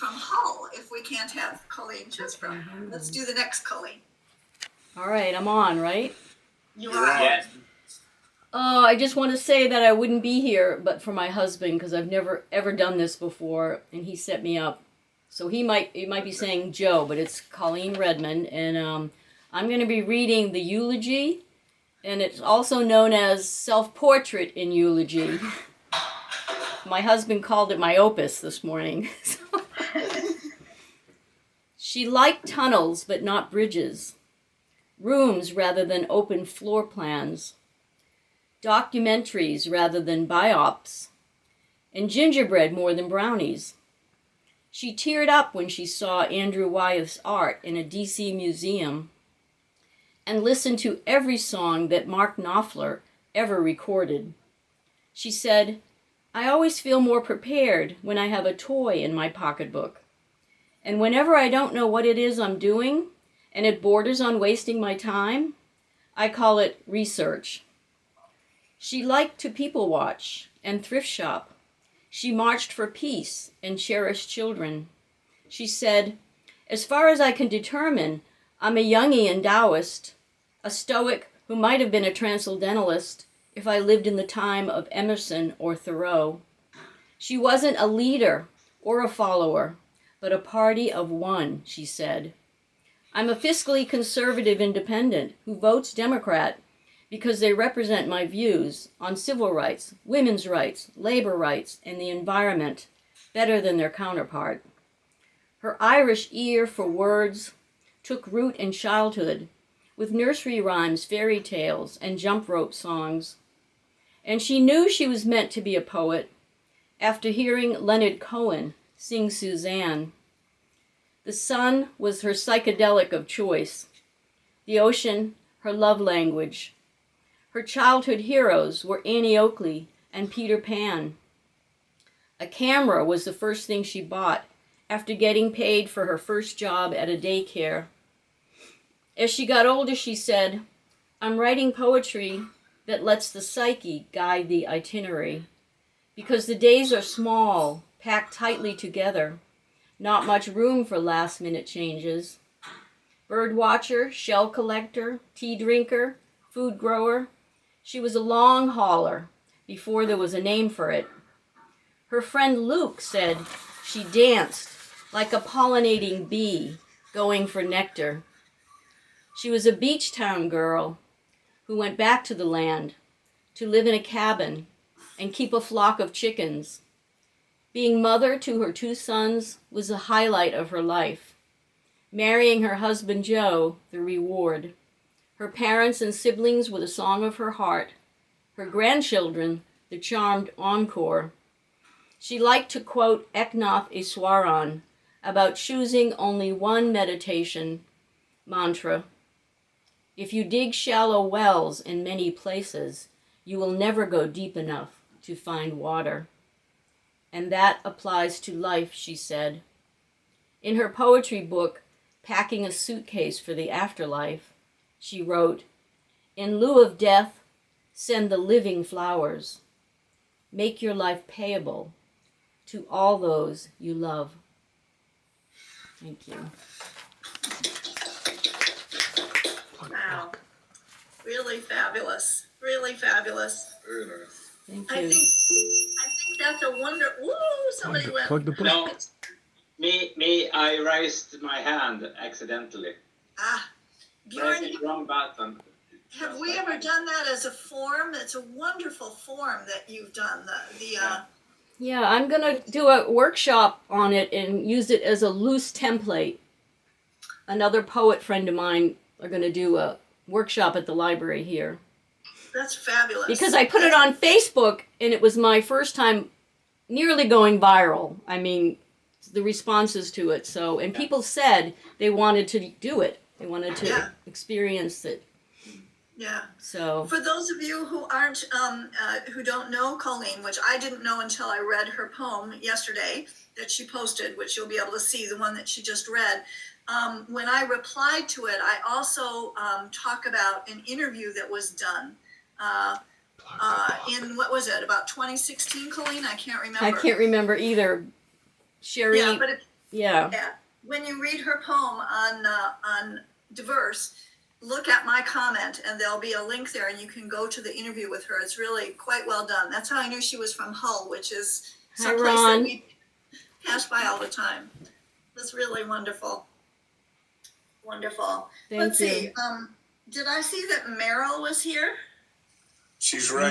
from Hull if we can't have Colleen Chisholm. Let's do the next Colleen. All right, I'm on, right? You are. Yes. I just want to say that I wouldn't be here but for my husband, because I've never ever done this before, and he set me up. So he might be saying Joe, but it's Colleen Redman, and I'm going to be reading the Eulogy, and it's also known as Self-Portrait in Eulogy. My husband called it my opus this morning. She liked tunnels but not bridges, rooms rather than open floor plans, documentaries rather than biops, and gingerbread more than brownies. She teared up when she saw Andrew Wyeth's art in a DC museum and listened to every song that Mark Knopfler ever recorded. She said, "I always feel more prepared when I have a toy in my pocketbook. And whenever I don't know what it is I'm doing, and it borders on wasting my time, I call it research." She liked to people watch and thrift shop. She marched for peace and cherished children. She said, "As far as I can determine, I'm a Jungian Taoist, a Stoic who might have been a Transcendentalist if I lived in the time of Emerson or Thoreau." She wasn't a leader or a follower, but a party of one, she said. "I'm a fiscally conservative independent who votes Democrat because they represent my views on civil rights, women's rights, labor rights, and the environment better than their counterpart." Her Irish ear for words took root in childhood with nursery rhymes, fairy tales, and jump rope songs. And she knew she was meant to be a poet after hearing Leonard Cohen sing Suzanne. The sun was her psychedelic of choice, the ocean her love language. Her childhood heroes were Annie Oakley and Peter Pan. A camera was the first thing she bought after getting paid for her first job at a daycare. As she got older, she said, "I'm writing poetry that lets the psyche guide the itinerary, because the days are small, packed tightly together, not much room for last-minute changes. Bird watcher, shell collector, tea drinker, food grower, she was a long hauler before there was a name for it. Her friend Luke said she danced like a pollinating bee going for nectar. She was a beach town girl who went back to the land to live in a cabin and keep a flock of chickens. Being mother to her 2 sons was the highlight of her life. Marrying her husband Joe, the reward. Her parents and siblings were the song of her heart. Her grandchildren, the charmed encore. She liked to quote Eknath Easwaran about choosing only one meditation mantra. "If you dig shallow wells in many places, you will never go deep enough to find water." And that applies to life, she said. In her poetry book, Packing a Suitcase for the Afterlife, she wrote, "In lieu of death, send the living flowers. Make your life payable to all those you love." Thank you. Wow. Really fabulous. Really fabulous. Very nice. Thank I you. think that's a wonder. Ooh, somebody went. Plug the book. No, I raised my hand accidentally. Bjorn, Pressing the wrong button. have we ever done that as a form? It's a wonderful form that you've done. Yeah, I'm going to do a workshop on it and use it as a loose template. Another poet friend of mine are going to do a workshop at the library here. That's fabulous. Because I put it on Facebook, and it was my first time nearly going viral. I mean, the responses to it. So, and people said they wanted to do it. They wanted to experience it. Yeah. So, for those of you who aren't, who don't know Colleen, which I didn't know until I read her poem yesterday that she posted, which you'll be able to see, the one that she just read. When I replied to it, I also talk about an interview that was done in, what was it, about 2016, Colleen? I can't remember. I can't remember either. Sherry. Yeah, but Yeah. Yeah. When you read her poem on dVerse, look at my comment, and there'll be a link there, and you can go to the interview with her. It's really quite well done. That's how I knew she was from Hull, which is Hi, someplace that Ron. we pass by all the time. It was really wonderful. Wonderful. Thank Let's you. see. Did I see that Meryl was here? She's right